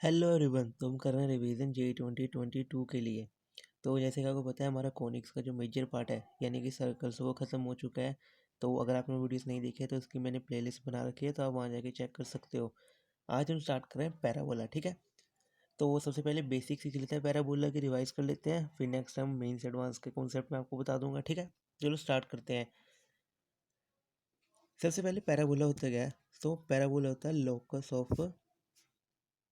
Hello everyone, तो हम कर रहे हैं रिवीजन जे 2022 के लिए। तो जैसे कि आपको पता है, हमारा कॉनिक्स का जो मेजर पार्ट है यानी कि सर्कल्स, वो ख़त्म हो चुका है। तो अगर आपने वीडियोस नहीं देखी है तो इसकी मैंने प्लेलिस्ट बना रखी है, तो आप वहाँ जाके चेक कर सकते हो। आज हम स्टार्ट कर रहे हैं पैराबोला, ठीक है। तो सबसे पहले बेसिक सीख लेते हैं, पैराबोला की रिवाइज कर लेते हैं, फिर नेक्स्ट हम मेन से एडवांस के कॉन्सेप्ट में आपको बता दूंगा, ठीक है। चलो स्टार्ट करते हैं। सबसे पहले पैराबोला होता क्या है? तो पैराबोला होता है locus of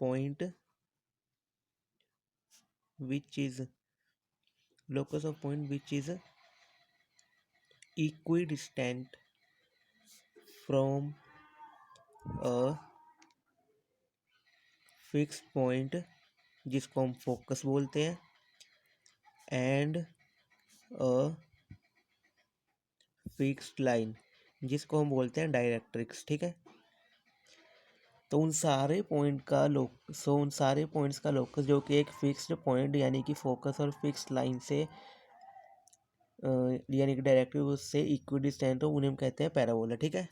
point which is locus of point which is equidistant from a fixed point जिसको हम फोकस बोलते हैं, एंड अ फिक्स्ड लाइन जिसको हम बोलते हैं डायरेक्ट्रिक्स, ठीक है। तो उन सारे पॉइंट्स का लोकस जो कि एक फिक्स्ड पॉइंट यानी कि फोकस और फिक्स्ड लाइन से यानी कि डायरेक्ट्रिक्स उससे इक्विडिस्टेंट हो, उन्हें हम कहते हैं पैराबोला, ठीक है।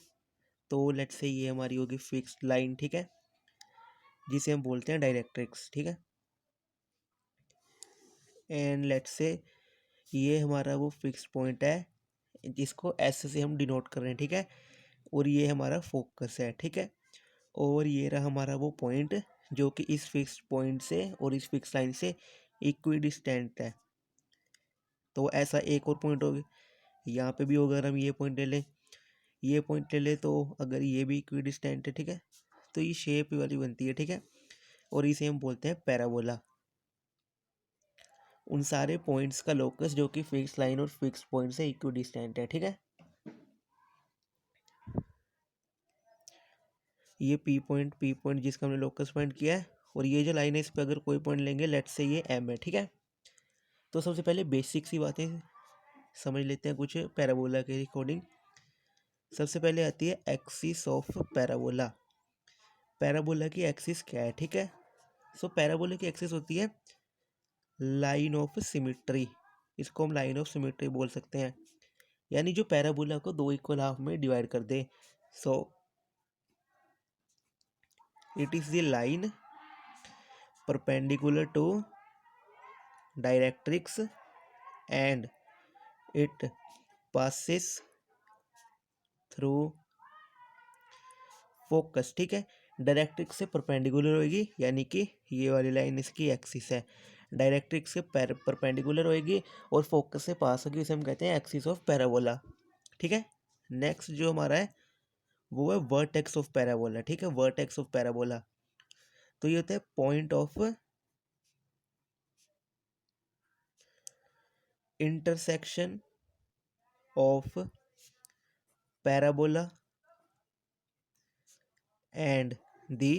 तो लेट्स से ये हमारी होगी फिक्स्ड लाइन, ठीक है, जिसे हम बोलते हैं डायरेक्ट्रिक्स, ठीक है। एंड लेट्स से ये हमारा वो फिक्स पॉइंट है जिसको एस से हम डिनोट कर रहे हैं, ठीक है। और ये हमारा फोकस है, ठीक है। और ये रहा हमारा वो पॉइंट जो कि इस फिक्स पॉइंट से और इस फिक्स लाइन से इक्विडिस्टेंट है। तो ऐसा एक और पॉइंट होगा, यहाँ पे भी होगा। अगर हम ये पॉइंट ले लें, ये पॉइंट ले लें, तो अगर ये भी इक्विडिस्टेंट है, ठीक है, तो ये शेप वाली बनती है, ठीक है। और इसे हम बोलते हैं पैराबोला। उन सारे पॉइंट्स का लोकस जो कि फिक्स लाइन और फिक्स पॉइंट से इक्विडिस्टेंट है, ठीक है। ये पी पॉइंट जिसका हमने लोकस पॉइंट किया है, और ये जो लाइन है इस पर अगर कोई पॉइंट लेंगे, लेट्स से ये एम है, ठीक है। तो सबसे पहले बेसिक सी बातें समझ लेते हैं कुछ पैराबोला के अकॉर्डिंग। सबसे पहले आती है एक्सिस ऑफ पैराबोला। पैराबोला की एक्सिस क्या है, ठीक है। सो पैराबोला की एक्सिस होती है लाइन ऑफ सिमिट्री। इसको हम लाइन ऑफ सिमिट्री बोल सकते हैं, यानी जो पैराबोला को दो इक्वल हाफ में डिवाइड कर दे। So it is the line perpendicular to directrix and it passes through focus, ठीक है। डायरेक्ट्रिक्स से परपेंडिकुलर होगी, यानी कि ये वाली लाइन इसकी एक्सिस है, डायरेक्ट्रिक्स से परपेंडिकुलर होगी और फोकस से पास होगी, इसे हम कहते हैं एक्सिस ऑफ पैराबोला, ठीक है। नेक्स्ट जो हमारा है वो है वर्टेक्स ऑफ पैराबोला, ठीक है। वर्टेक्स ऑफ पैराबोला तो ये होता है point of intersection of parabola and the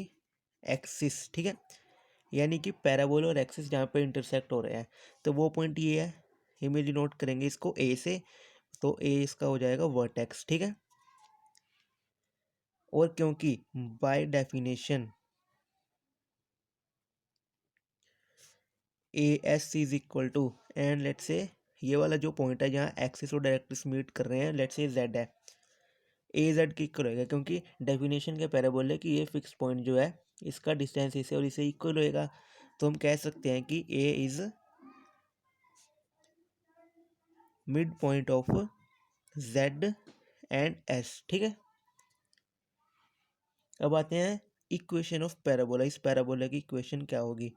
axis, ठीक है। यानी कि पैराबोला और एक्सिस जहाँ पे इंटरसेक्ट हो रहे हैं, तो वो पॉइंट ये है। इमेज नोट करेंगे इसको ए से, तो ए इसका हो जाएगा वर्टेक्स, ठीक है। और क्योंकि by definition a s is equal to, and let's say ये वाला जो पॉइंट है जहाँ एक्सिस और डायरेक्ट्रिक्स मीट कर रहे हैं, लेट्स से जेड है, ए जेड की इक्वल होएगा, क्योंकि डेफिनेशन के पैराबोला कि ये फिक्स पॉइंट जो है इसका डिस्टेंस इसे और इसे इक्वल होएगा। तो हम कह सकते हैं कि A is mid point of Z and S, ठीक है। अब आते हैं इक्वेशन ऑफ पैराबोला। इस पैराबोला की इक्वेशन क्या होगी,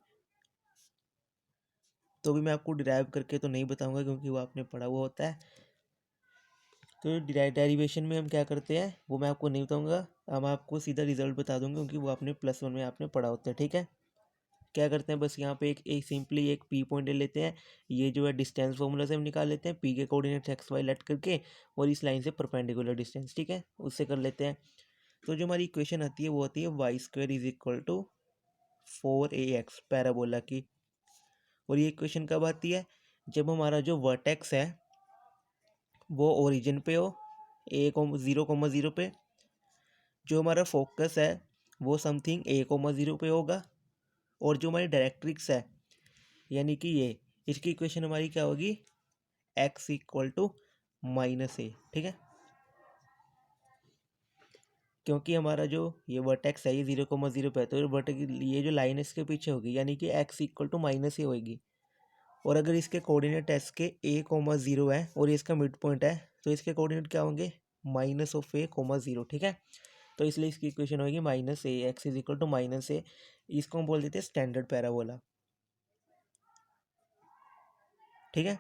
तो भी मैं आपको डिराइव करके तो नहीं बताऊंगा क्योंकि वो आपने पढ़ा हुआ होता है। तो डेरिवेशन में हम क्या करते हैं वो मैं आपको नहीं बताऊंगा, हम आपको सीधा रिजल्ट बता दूंगा क्योंकि वो आपने +1 में आपने पढ़ा होता है, ठीक है। क्या करते हैं, बस यहाँ पे एक सिंपली एक पी पॉइंट ले लेते हैं। ये जो है डिस्टेंस फॉर्मूला से हम निकाल लेते हैं, पी के कोऑर्डिनेट्स एक्स वाई लेट करके, और इस लाइन से परपेंडिकुलर डिस्टेंस, ठीक है, उससे कर लेते हैं। तो जो हमारी इक्वेशन आती है वो आती है y² is equal to 4ax parabola की। और ये इक्वेशन कब आती है, जब हमारा जो वर्टेक्स है वो ओरिजिन पे हो, 0,0 पे, जो हमारा फोकस है वो समथिंग 0 पे होगा, और जो हमारी डायरेक्ट्रिक्स है यानी कि ये, इसकी इक्वेशन हमारी क्या होगी, x इक्वल टू -a, ठीक है। क्योंकि हमारा जो ये वर्टेक्स है ये 0,0 पे है, तो ये जो लाइन है इसके पीछे होगी, यानी कि x इक्वल टू माइनस ही होगी। और अगर इसके कोऑर्डिनेट x के a,0 है और ये इसका मिड पॉइंट है, तो इसके कोऑर्डिनेट क्या होंगे, -(a,0), ठीक है। तो इसलिए इसकी इक्वेशन होगी -a, x is equal to -a। इसको हम बोल देते हैं स्टैंडर्ड पैराबोला, ठीक है।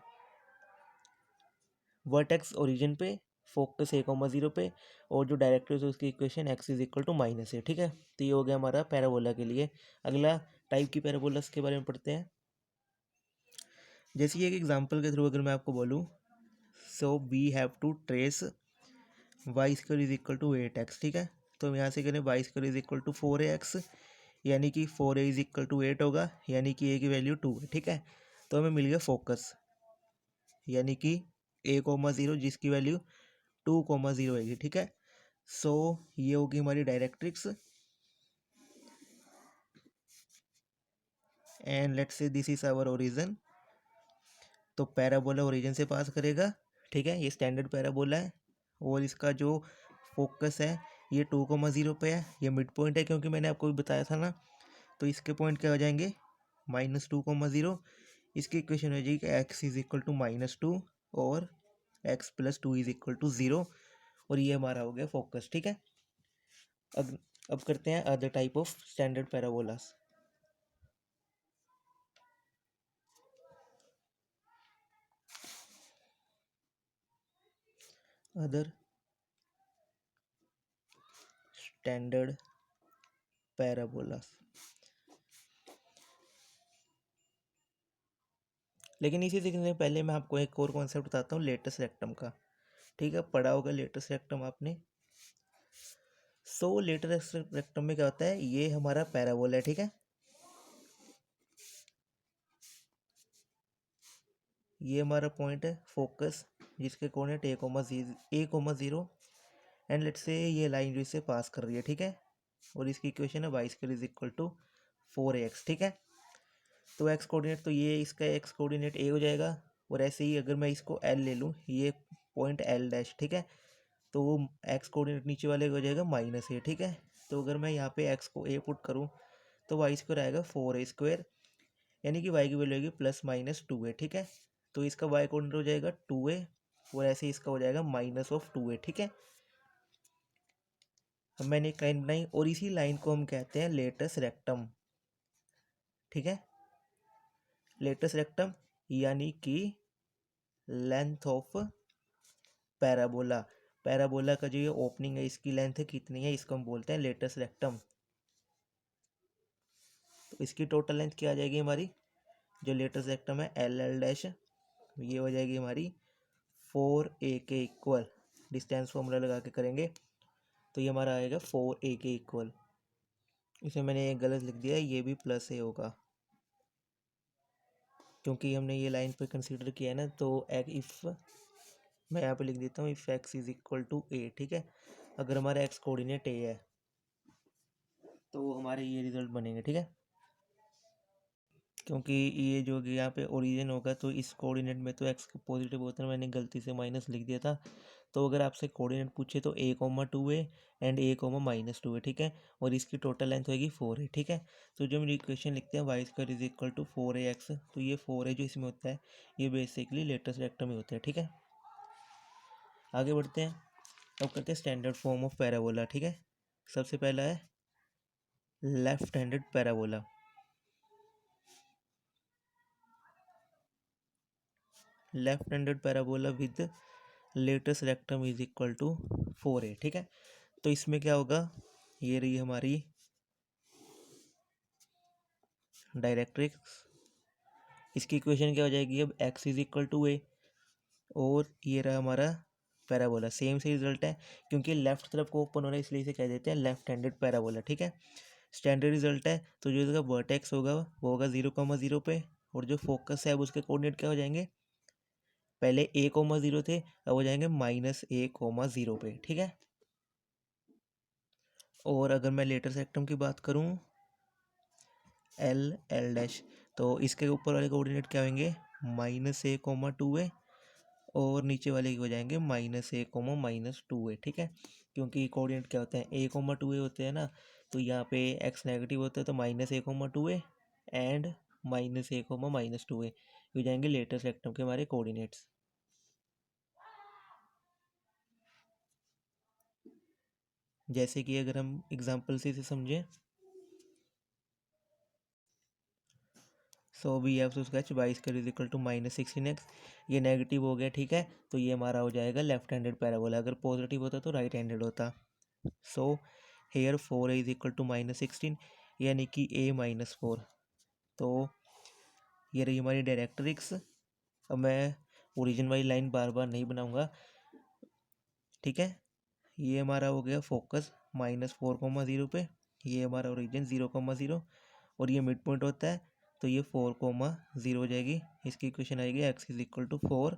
वर्टेक्स ओरिजिन पे, फोकस a,0 पे, और जो डायरेक्ट्रिक्स है उसकी equation x is equal to -a, ठीक है। तो ये हो गया हमारा पैराबोला के लिए। अगला टाइप की पैराबोलास के बारे में पढ़ते हैं। जैसे कि एक एग्जांपल के थ्रू अगर मैं आपको बोलूँ, so we have to trace y² is equal to 8x, ठीक है। तो हम यहाँ से करें y² is equal to 4ax, यानी कि 4a इज इक्वल टू 8 होगा, यानी कि a की वैल्यू 2 है, ठीक है। तो हमें मिल गया फोकस, यानी कि a,0 जिसकी वैल्यू 2,0 होगी, ठीक है। सो ये होगी हमारी directrix, and let's say this is our origin. तो पैराबोला ओरिजिन से पास करेगा, ठीक है, ये स्टैंडर्ड पैराबोला है। और इसका जो फोकस है ये 2,0 पे है, ये मिड पॉइंट है क्योंकि मैंने आपको भी बताया था ना। तो इसके पॉइंट क्या हो जाएंगे, -2,0। इसकी इक्वेशन हो जाएगी x इज इक्वल टू -2 और x + 2 इज इक्वल टू 0। और ये हमारा हो गया फोकस, ठीक है। अब करते हैं other type of standard parabolas. Other standard parabolas. लेकिन इसी सीखने से पहले मैं आपको एक और कॉन्सेप्ट बताता हूँ, लेटस रेक्टम का, ठीक है। पढ़ा होगा लेटस रेक्टम आपने। सो लेटस रेक्टम में क्या होता है, ये हमारा पैराबोला है, ठीक है। ये हमारा पॉइंट है फोकस, जिसके coordinate a,0 and let's say ये लाइन जो इससे पास कर रही है, ठीक है। और इसकी इक्वेशन है y² is equal to 4ax, ठीक है। तो x कोऑर्डिनेट, तो ये इसका x कोऑर्डिनेट a हो जाएगा। और ऐसे ही अगर मैं इसको l ले लूँ, ये पॉइंट l', ठीक है, तो वो x कोऑर्डिनेट नीचे वाले हो जाएगा -a, ठीक है। तो अगर मैं यहाँ पे x को a पुट करूँ तो y² आएगा 4a², यानी कि y की वैल्यू आएगी ±2a, ठीक है। तो इसका y कोऑर्डिनेट हो जाएगा 2a, और ऐसे ही इसका हो जाएगा -2a, ठीक है। अब मैंने एक लाइन बनाई और इसी लाइन को हम कहते हैं लेटस रेक्टम, ठीक है। लेटस रेक्टम यानी कि लेंथ ऑफ पैराबोला। पैराबोला का जो ये ओपनिंग है इसकी लेंथ है कितनी है, इसको हम बोलते हैं लेटस रेक्टम। तो इसकी टोटल लेंथ क्या आ जाएगी हमारी, जो लेटस रेक्टम है LL', ये हो जाएगी हमारी 4a के इक्वल। डिस्टेंस फॉर्मूला लगा के करेंगे तो ये हमारा आएगा 4a के इक्वल। इसमें मैंने एक गलत लिख दिया है, ये भी +a होगा क्योंकि हमने ये लाइन पे कंसीडर किया है ना। तो इफ़ मैं यहाँ पे लिख देता हूँ, if x is equal to a, ठीक है। अगर हमारा x कोऑर्डिनेट a है तो हमारे ये रिजल्ट बनेंगे, ठीक है। क्योंकि ये जो यहाँ पे ओरिजिन होगा तो इस कोऑर्डिनेट में तो x पॉजिटिव होता है, मैंने गलती से माइनस लिख दिया था। तो अगर आपसे कोऑर्डिनेट पूछे तो a,2a एंड a,-2 है, ठीक है। और इसकी टोटल लेंथ होगी 4 है, ठीक है। तो जो हम इक्वेशन लिखते हैं y² is equal to 4ax, तो ये 4 है जो इसमें होता है, ये बेसिकली लेटस रेक्टम में होता है, ठीक है। आगे बढ़ते हैं, अब करते हैं स्टैंडर्ड फॉर्म ऑफ पैराबोला, ठीक है। सबसे पहला है left handed parabola. Left handed parabola with latus rectum is equal to 4a, ठीक है। तो इसमें क्या होगा, ये रही हमारी डायरेक्ट्रिक्स, इसकी इक्वेशन क्या हो जाएगी अब, x is equal to a, और ये रहा हमारा पैराबोला। सेम से रिजल्ट है क्योंकि लेफ्ट तरफ को ओपन हो रहा है, इसलिए इसे कह देते हैं लेफ्ट हैंडेड पैराबोला, ठीक है। स्टैंडर्ड रिजल्ट है, तो जो इसका वर्टेक्स होगा वो होगा 0,0 पे, और जो फोकस है अब उसके कोऑर्डिनेट क्या हो जाएंगे, पहले a,0 थे, अब हो जाएंगे -a,0 पे, ठीक है। और अगर मैं लेटर सेक्टम की बात करूं LL', तो इसके ऊपर वाले कोऑर्डिनेट क्या होंगे, -a,2a, और नीचे वाले हो जाएंगे -a, -2a, ठीक है। क्योंकि कोऑर्डिनेट क्या होते हैं, a, 2a होते हैं ना, तो यहाँ पे x नेगेटिव होता है तो -a, 2a and -a, -2a हो जाएंगे लेटेस्ट रेक्टम के हमारे कोऑर्डिनेट्स। जैसे कि अगर हम एग्जांपल से इसे समझें, so we have to sketch y² is equal to -16x, ये नेगेटिव हो गया, ठीक है, तो ये हमारा हो जाएगा लेफ्ट हैंडेड पैराबोला। अगर पॉजिटिव होता तो राइट हैंडेड होता। So here 4a is equal to -16 यानी कि a-4। तो ये रही हमारी डायरेक्ट्रिक्स। अब मैं ओरिजिन वाली लाइन बार बार नहीं बनाऊंगा, ठीक है। ये हमारा हो गया फोकस -4,0 पे, ये हमारा ओरिजिन 0,0 और ये मिड पॉइंट होता है तो ये 4,0 हो जाएगी। इसकी इक्वेशन आएगी x is equal to 4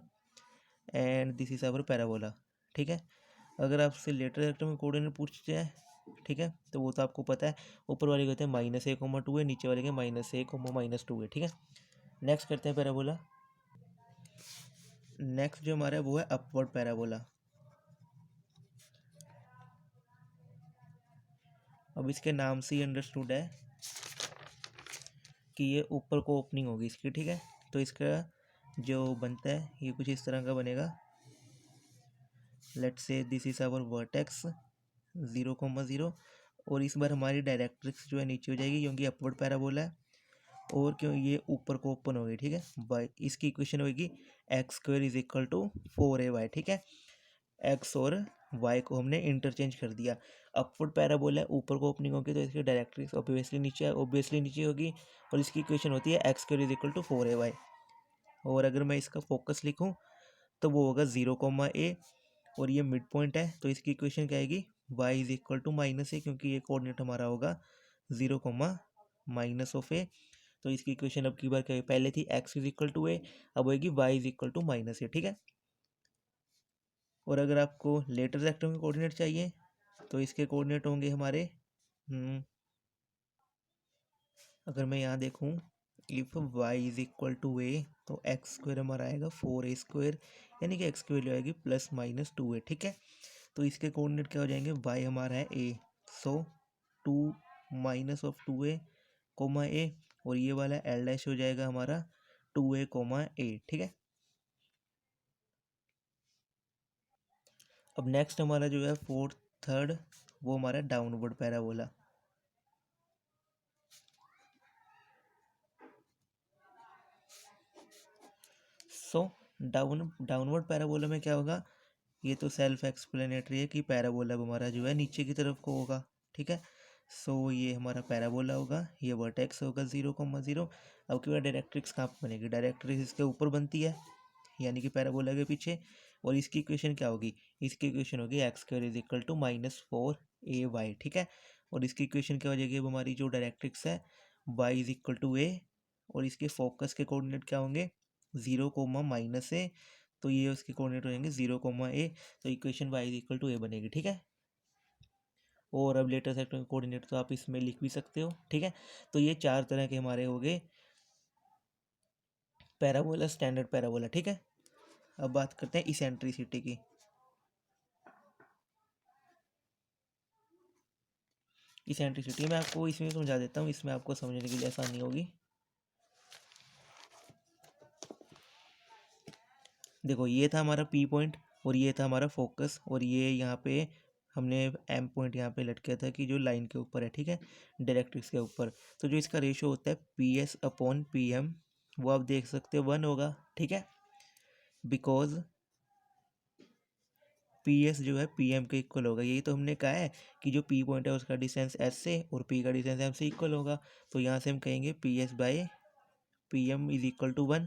and this is our parabola, ठीक है। अगर आपसे लेटर सेक्टर में कोऑर्डिनेट पूछते हैं, ठीक है, तो वो तो आपको पता है, ऊपर वाले कहते हैं -a, 2 है, नीचे वाले के -a, -2 है, ठीक है। नेक्स्ट करते हैं पैराबोला। नेक्स्ट जो हमारा है वो है अपवर्ड पैराबोला। अब इसके नाम से ही अंडरस्टूड है कि ये ऊपर को ओपनिंग होगी इसकी, ठीक है। तो इसका जो बनता है ये कुछ इस तरह का बनेगा। Let's say this is our vertex 0,0 और इस बार हमारी डायरेक्ट्रिक्स जो है नीचे हो जाएगी क्योंकि अपवर्ड पैराबोला है, और क्यों ये ऊपर को ओपन होगी, ठीक है। बाय इसकी इक्वेशन होगी x² is equal to 4ay, ठीक है। x और y को हमने इंटरचेंज कर दिया। अपवर्ड पैराबोला है, ऊपर को ओपनिंग होगी तो इसकी डायरेक्ट्रिक्स ऑब्वियसली नीचे होगी, और इसकी इक्वेशन होती है x² is equal to 4ay। और अगर मैं इसका फोकस लिखूं तो वो होगा 0,a और ये मिड पॉइंट है तो इसकी इक्वेशन क्या आएगी, y is equal to -a, क्योंकि ये कोऑर्डिनेट हमारा होगा 0, -a। तो इसकी इक्वेशन अब की बार क्या पहले थी x is equal to a, अब होगी y is equal to -a, ठीक है। और अगर आपको लेटर सेक्टर के कोऑर्डिनेट चाहिए तो इसके कोऑर्डिनेट होंगे हमारे अगर मैं यहाँ देखूँ, if y is equal to a तो x² हमारा आएगा 4a², यानी कि x की वैल्यू आएगी +-2a, ठीक है। तो इसके कोऑर्डिनेट क्या हो जाएंगे, y हमारा है a, सो 2 -2a, a, और ये वाला l' हो जाएगा हमारा 2a, a, ठीक है। अब नेक्स्ट हमारा जो है थर्ड वो हमारा डाउनवर्ड पैराबोला। सो डाउनवर्ड पैराबोला में क्या होगा, ये तो सेल्फ एक्सप्लेनेटरी है कि पैराबोला हमारा जो है नीचे की तरफ को होगा, ठीक है। सो ये हमारा पैराबोला होगा, ये वर्टेक्स होगा 0,0। अब की बार डायरेक्ट्रिक्स कहाँ पर बनेगी, डायरेक्ट्रिक्स इसके ऊपर बनती है यानी कि पैराबोला के पीछे, और इसकी इक्वेशन क्या होगी, इसकी इक्वेशन होगी x² is equal to -4ay, ठीक है। और इसकी इक्वेशन क्या हो जाएगी, अब हमारी जो डायरेक्ट्रिक्स है y is equal to a, और इसके फोकस के कोऑर्डिनेट क्या होंगे 0, -a, तो ये उसके कोऑर्डिनेट हो जाएंगे 0, a, तो equation y is equal to a बनेगी, ठीक है। और अब लेटर सेक्टर के कोऑर्डिनेट तो आप इसमें लिख भी सकते हो, ठीक है। तो ये 4 तरह के हमारे हो गए पैराबोला, स्टैंडर्ड पैराबोला, ठीक है। अब बात करते हैं इसेंट्रिसिटी की। इसेंट्रिसिटी मैं आपको इसमें समझा देता हूँ, इसमें आपको समझने के लिए आसानी होगी। देखो ये था हमारा P पॉइंट और ये था हमारा फोकस, और ये यहाँ पे हमने M पॉइंट यहाँ पे लटका था कि जो लाइन के ऊपर है, ठीक है, डायरेक्ट्रिक्स के ऊपर। तो जो इसका रेशो होता है PS/PM, वो आप देख सकते हो 1 होगा, ठीक है, बिकॉज PS जो है PM के इक्वल होगा। यही तो हमने कहा है कि जो P पॉइंट है उसका डिस्टेंस S से और P का डिस्टेंस M से इक्वल होगा, तो यहाँ से हम कहेंगे PS/PM इज इक्वल टू 1,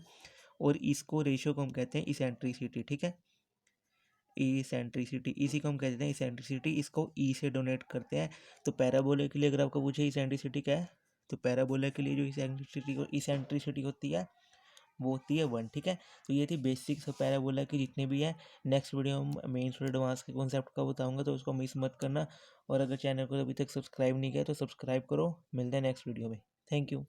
और इसको रेशियो को हम कहते हैं इसेंट्रिसिटी, ठीक है। इसेंट्रिसिटी, इसी को हम कहते हैं इसेंट्रिसिटी, इसको ई से डोनेट करते हैं। तो पैराबोला के लिए अगर आपको पूछे इसेंट्रिसिटी क्या है, तो पैराबोला के लिए जो इसेंट्रिसिटी होती है वो होती है 1, ठीक है। तो ये थी बेसिक्स पैराबोला की जितने भी हैं। नेक्स्ट वीडियो में मेन और एडवांस के कॉन्सेप्ट का बताऊंगा, तो उसको मिस मत करना। और अगर चैनल को अभी तक सब्सक्राइब नहीं किया तो सब्सक्राइब करो। मिलते हैं नेक्स्ट वीडियो में। Thank you.